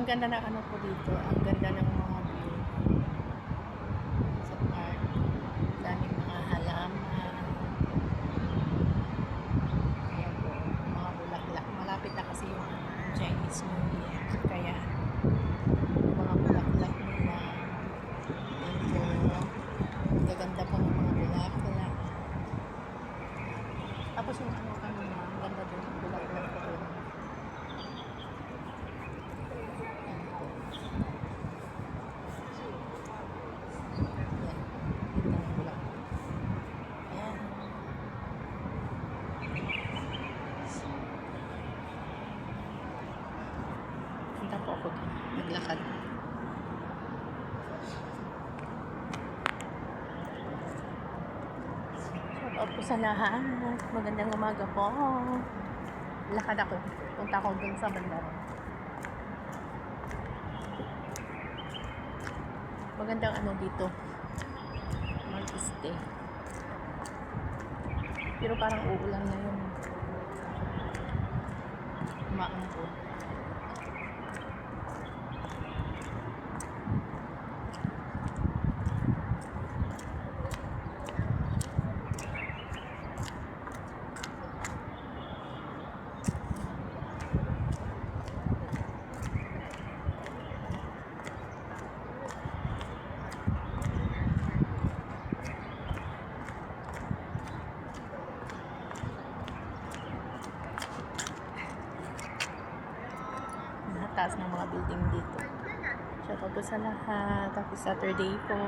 ang ganda ng ano po dito. Ang ganda ng mga view sa park. Daming mga halaman. Ayan po, mga bulaklak. Malapit na kasi yung Chinese New Year. Kaya, yung mga bulaklak nila. Ayan po. Gaganda po ng mga bulaklak. Tapos yung ano kanina, ang ganda din yung bulaklak ko doon. Ayan po. Ayan. Ganda ng bulaklak. Ayan. Punta po ako doon. Naglakad. Shout out po sa lahat. Magandang umaga po. Lakad ako. Punta ako dun sa bandara. Magandang ano dito. Mag-stay. Pero parang uulan na yun. Umaambon. Taas ng mga building dito. Shout out po sa lahat. Happy Saturday po.